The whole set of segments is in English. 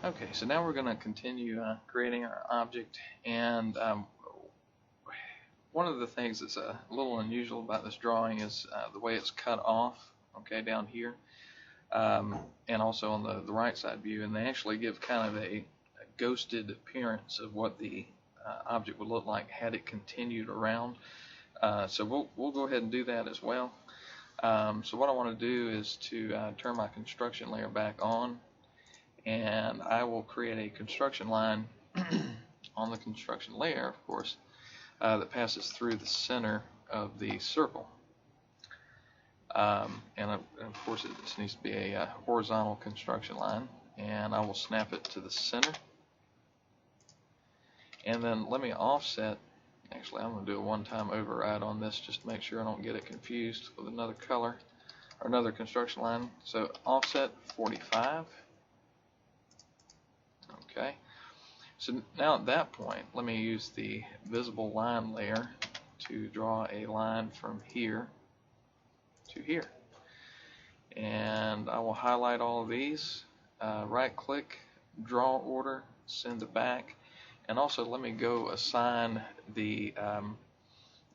Okay, so now we're going to continue creating our object, and one of the things that's a little unusual about this drawing is the way it's cut off, okay, down here, and also on the right side view, and they actually give kind of a ghosted appearance of what the object would look like had it continued around. So we'll go ahead and do that as well. So what I want to do is to turn my construction layer back on, and I will create a construction line on the construction layer, of course, that passes through the center of the circle. And of course it just needs to be a horizontal construction line, and I will snap it to the center. And then let me offset. Actually, I'm going to do a one-time override on this just to make sure I don't get it confused with another color or another construction line. So offset 45. Okay. So now at that point, let me use the visible line layer to draw a line from here to here. And I will highlight all of these, right-click, draw order, send to back. And also let me go assign the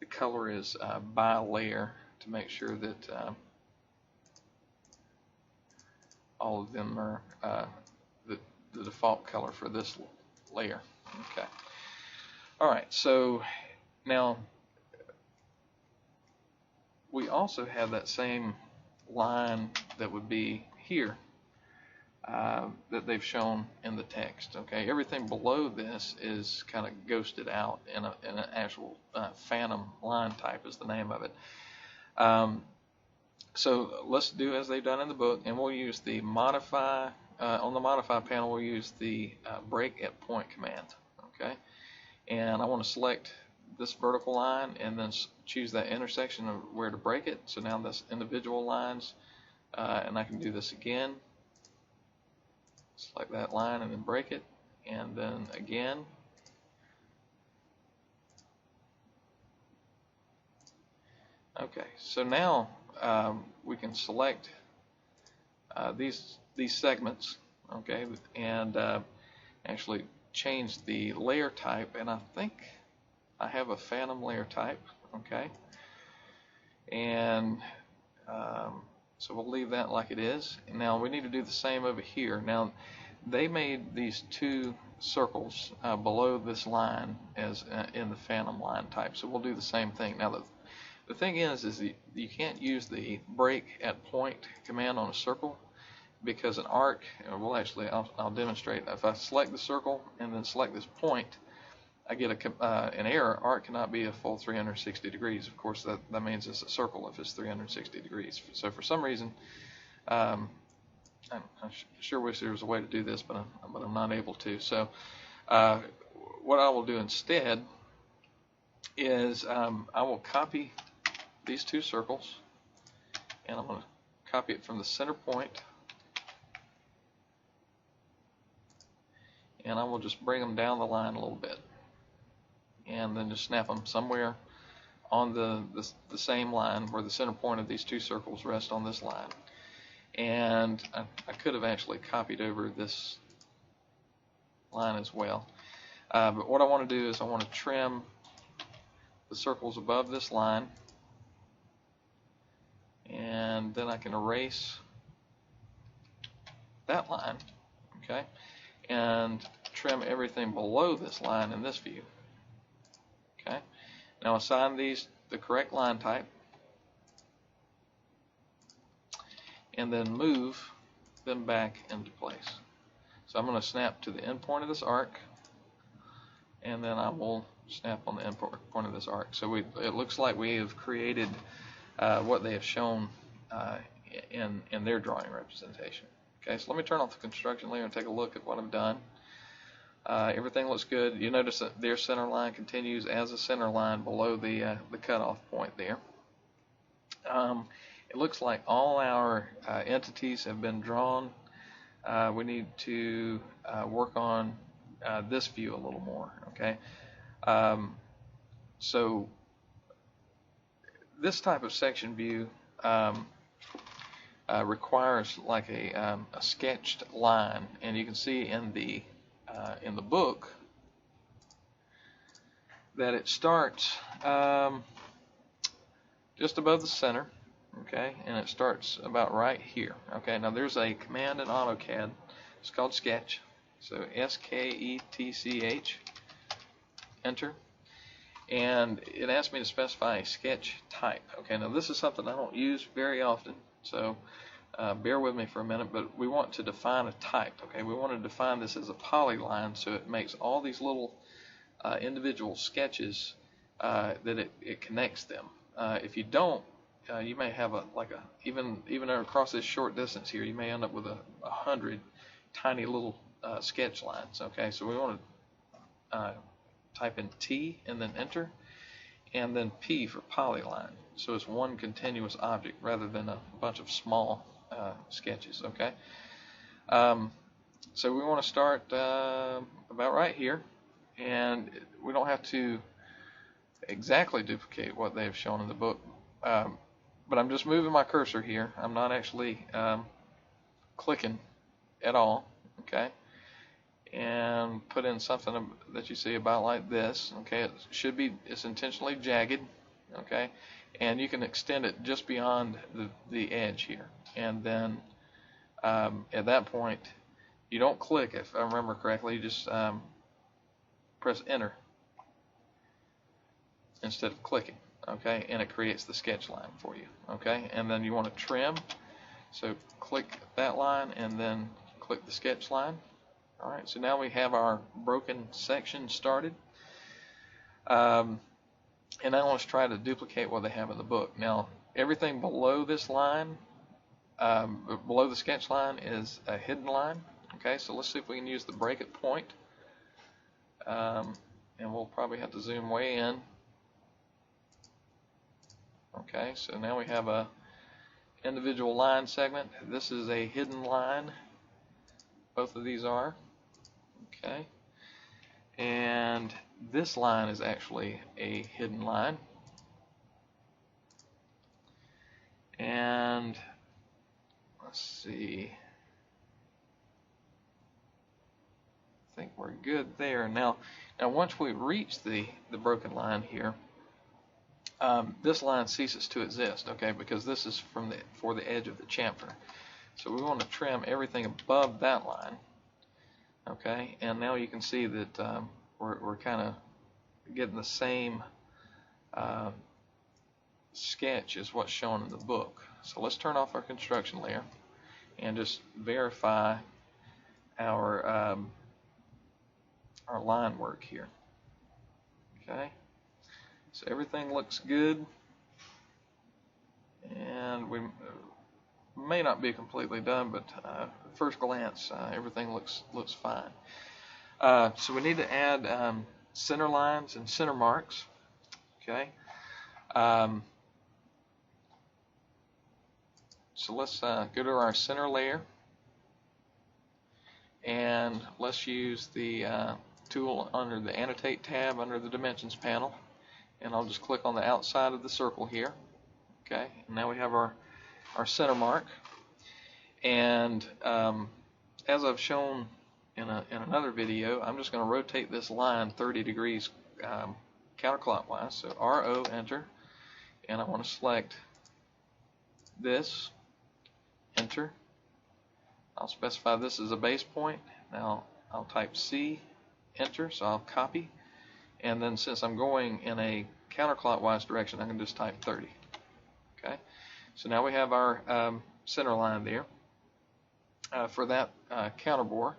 color is by layer to make sure that all of them are the default color for this layer. Okay. Alright, so now we also have that same line that would be here that they've shown in the text. Okay, everything below this is kind of ghosted out in an actual phantom line type is the name of it. So let's do as they've done in the book, and we'll use the modify on the modify panel. We'll use the break at point command. Okay, and I want to select this vertical line and then choose that intersection of where to break it. So now that's individual lines, and I can do this again. Select that line and then break it, and then again. Okay, so now we can select these segments, okay, and actually change the layer type, and I think I have a phantom layer type, okay, and so we'll leave that like it is. Now we need to do the same over here. Now they made these two circles below this line as in the phantom line type, so we'll do the same thing. Now the thing is you can't use the break at point command on a circle, because an arc, well actually I'll demonstrate. If I select the circle and then select this point, I get an error. Arc cannot be a full 360 degrees. Of course, that means it's a circle if it's 360 degrees. So for some reason, I sure wish there was a way to do this, but I'm not able to. So what I will do instead is I will copy these two circles, and I'm going to copy it from the center point, and I will just bring them down the line a little bit, and then just snap them somewhere on the same line where the center point of these two circles rest on this line. And I could have actually copied over this line as well, but what I want to do is I want to trim the circles above this line, and then I can erase that line, okay, and trim everything below this line in this view. Okay, now assign these the correct line type, and then move them back into place. So I'm going to snap to the end point of this arc, and then I will snap on the end point of this arc. So it looks like we have created what they have shown in their drawing representation. Okay, so let me turn off the construction layer and take a look at what I've done. Everything looks good. You notice that their center line continues as a center line below the cutoff point there. It looks like all our entities have been drawn. We need to work on this view a little more. Okay, so this type of section view, requires like a sketched line, and you can see in the book that it starts just above the center, okay, and it starts about right here. Okay, now there's a command in AutoCAD. It's called Sketch. So SKETCH, enter, and it asks me to specify a sketch type. Okay, now this is something I don't use very often, so bear with me for a minute, but we want to define a type. Okay, we want to define this as a polyline, so it makes all these little individual sketches that it connects them. If you don't, you may have even across this short distance here, you may end up with 100 tiny little sketch lines. Okay, so we want to type in T and then enter, and then P for polyline. So it's one continuous object rather than a bunch of small sketches. Okay, so we want to start about right here, and we don't have to exactly duplicate what they've shown in the book, but I'm just moving my cursor here. I'm not actually clicking at all. Okay, and put in something that you see about like this. Okay, it's intentionally jagged. Okay, and you can extend it just beyond the edge here, and then at that point you don't click, if I remember correctly. You just press enter instead of clicking. Okay, and it creates the sketch line for you. Okay, and then you want to trim, so click that line and then click the sketch line. Alright, so now we have our broken section started. And now let's try to duplicate what they have in the book. Now, everything below this line, below the sketch line, is a hidden line. Okay, so let's see if we can use the break at point. And we'll probably have to zoom way in. Okay, so now we have a individual line segment. This is a hidden line. Both of these are. Okay, and this line is actually a hidden line, and let's see, I think we're good there. Now once we reach the broken line here, this line ceases to exist. Okay, because this is for the edge of the chamfer. So we want to trim everything above that line. Okay, and now you can see that we're kind of getting the same sketch as what's shown in the book. So let's turn off our construction layer and just verify our line work here. Okay, so everything looks good, and we may not be completely done, but at first glance everything looks fine. So we need to add center lines and center marks. Okay, so let's go to our center layer, and let's use the tool under the annotate tab under the dimensions panel, and I'll just click on the outside of the circle here. Okay, and now we have our center mark, and as I've shown in another video, I'm just going to rotate this line 30 degrees counterclockwise. So RO, enter, and I want to select this, enter. I'll specify this as a base point. Now I'll type C, enter, so I'll copy, and then since I'm going in a counterclockwise direction, I can just type 30. Okay, so now we have our center line there. For that counter bore,